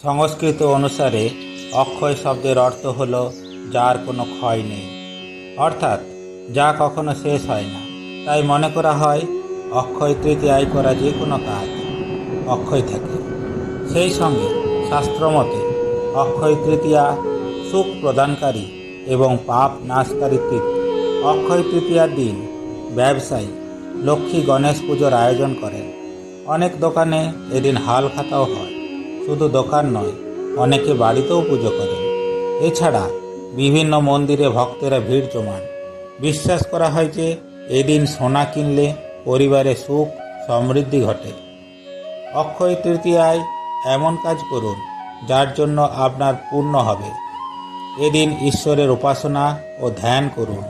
সংস্কৃত অনুসারে অক্ষয় শব্দের অর্থ হল যার কোনো ক্ষয় নেই, অর্থাৎ যা কখনো শেষ হয় না। তাই মনে করা হয় অক্ষয় তৃতীয়ায় করা যে কোনো কাজ অক্ষয় থাকে। সেই সঙ্গে শাস্ত্রমতে অক্ষয় তৃতীয়া সুখ প্রদানকারী এবং পাপ নাশকারী তিথি। অক্ষয় তৃতীয়ার দিন ব্যবসায়ী লক্ষ্মী গণেশ পুজোর আয়োজন করেন। অনেক দোকানে এদিন হাল খাতাও হয়। শুধু দোকান নয়, অনেকে বাড়িতেও পুজো করেন। এছাড়া বিভিন্ন মন্দিরে ভক্তেরা ভিড় জমান। বিশ্বাস করা হয় যে এদিন সোনা কিনলে পরিবারে সুখ সমৃদ্ধি ঘটে। অক্ষয় তৃতীয়ায় এমন কাজ করুন যার জন্য আপনার পূর্ণ হবে। এদিন ঈশ্বরের উপাসনা ও ধ্যান করুন।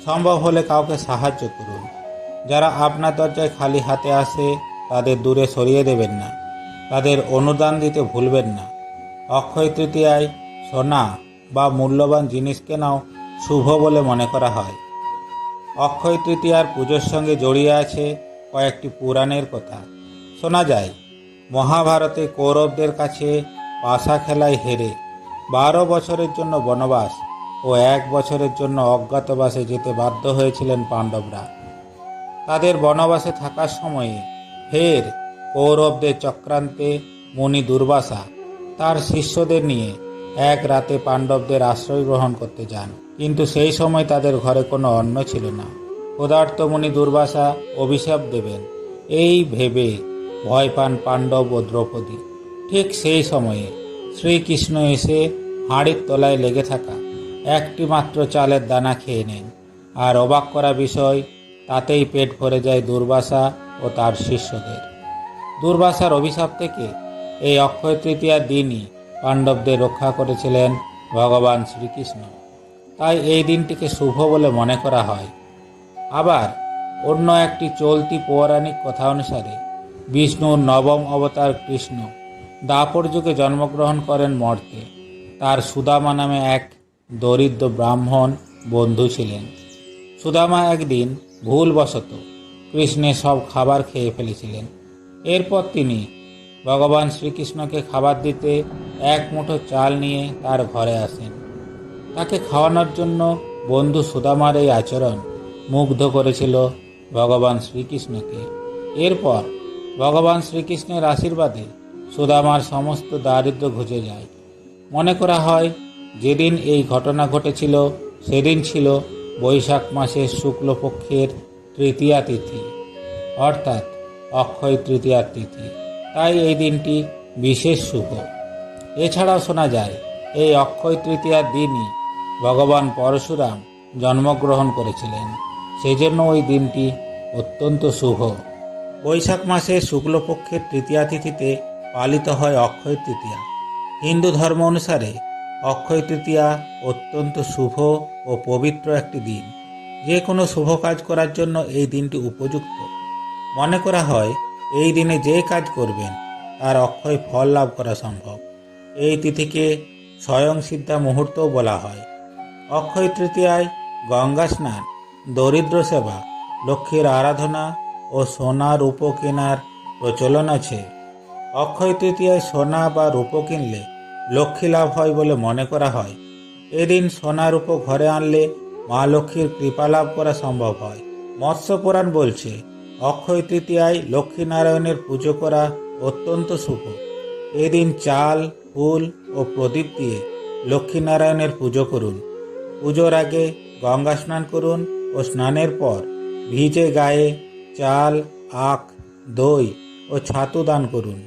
সম্ভব হলে কাউকে সাহায্য করুন। যারা আপনার দরজায় খালি হাতে আসে তাদের দূরে সরিয়ে দেবেন না। তাদের অনুদান দিতে ভুলবেন না। অক্ষয় তৃতীয়ায় সোনা বা মূল্যবান জিনিস কেনাও শুভ বলে মনে করা হয়। অক্ষয় তৃতীয়ার পুজোর সঙ্গে জড়িয়ে আছে কয়েকটি পুরাণের কথা। শোনা যায় মহাভারতে কৌরবদের কাছে পাশা খেলায় হেরে 12 বছরের জন্য বনবাস ও 1 বছরের জন্য অজ্ঞাতবাসে যেতে বাধ্য হয়েছিলেন পাণ্ডবরা। তাদের বনবাসে থাকার সময়ে ফের কৌরবদের চক্রান্তে মুনি দুর্বাসা তার শিষ্যদের নিয়ে এক রাতে পাণ্ডবদের আশ্রয় গ্রহণ করতে যান। কিন্তু সেই সময় তাদের ঘরে কোনো অন্ন ছিল না। ক্ষুধার্ত মুনি দুর্বাসা অভিশাপ দেবেন এই ভেবে ভয় পান পাণ্ডব ও দ্রৌপদী। ঠিক সেই সময়ে শ্রীকৃষ্ণ এসে হাঁড়ির তলায় লেগে থাকা একটি মাত্র চালের দানা খেয়ে নেন। আর অবাক করা বিষয়, তাতেই পেট ভরে যায় দুর্বাসা ও তার শিষ্যদের। দুর্বাসার অভিশাপ থেকে এই অক্ষয় তৃতীয়ার দিনই পাণ্ডবদের রক্ষা করেছিলেন ভগবান শ্রীকৃষ্ণ। তাই এই দিনটিকে শুভ বলে মনে করা হয়। আবার অন্য একটি চলতি পৌরাণিক কথা অনুসারে বিষ্ণুর নবম অবতার কৃষ্ণ দ্বাপর যুগে জন্মগ্রহণ করেন মর্তে। তার সুদামা নামে এক দরিদ্র ব্রাহ্মণ বন্ধু ছিলেন। সুদামা একদিন ভুলবশত কৃষ্ণের সব খাবার খেয়ে ফেলেছিলেন। এরপর তিনি ভগবান শ্রীকৃষ্ণকে খাবার দিতে এক মুঠো চাল নিয়ে তার ঘরে আসেন। তাকে খাওয়ানোর জন্য বন্ধু সুদামার এই আচরণ মুগ্ধ করেছিল ভগবান শ্রীকৃষ্ণকে। এরপর ভগবান শ্রীকৃষ্ণের আশীর্বাদে সুদামার সমস্ত দারিদ্র্য ঘুচে যায়। মনে করা হয় যেদিন এই ঘটনা ঘটেছিল সেদিন ছিল বৈশাখ মাসের শুক্লপক্ষের তৃতীয়া তিথি, অর্থাৎ অক্ষয় তৃতীয়ার তিথি। তাই এই দিনটি বিশেষ শুভ। এছাড়াও শোনা যায় এই অক্ষয় তৃতীয়ার দিনই ভগবান পরশুরাম জন্মগ্রহণ করেছিলেন। সেজন্য ওই দিনটি অত্যন্ত শুভ। বৈশাখ মাসের শুক্লপক্ষের তৃতীয়া তিথিতে পালিত হয় অক্ষয় তৃতীয়া। হিন্দু ধর্ম অনুসারে অক্ষয় তৃতীয়া অত্যন্ত শুভ ও পবিত্র একটি দিন। যে কোনো শুভ কাজ করার জন্য এই দিনটি উপযুক্ত। মনে করা হয় এই দিনে যে কাজ করবেন তার অক্ষয় ফল লাভ করা সম্ভব। এই তিথিকে স্বয়ং সিদ্ধা মুহূর্তও বলা হয়। অক্ষয় তৃতীয়ায় গঙ্গা স্নান, দরিদ্র সেবা, লক্ষ্মীর আরাধনা ও সোনা রূপো কেনার প্রচলন আছে। অক্ষয় তৃতীয়ায় সোনা বা রূপো কিনলে লক্ষ্মী লাভ হয় বলে মনে করা হয়। এদিন সোনা রূপো ঘরে আনলে মা লক্ষ্মীর কৃপা লাভ করা সম্ভব হয়। মৎস্য পুরাণ বলছে অক্ষয় তৃতীয়ায় লক্ষ্মীনারায়ণের পুজো করা অত্যন্ত শুভ। এদিন চাল, ফুল ও প্রদীপ দিয়ে লক্ষ্মীনারায়ণের পুজো করুন। পুজোর আগে গঙ্গা স্নান করুন ও স্নানের পর ভিজে গায়ে চাল, আখ, দই ও ছাতু দান করুন।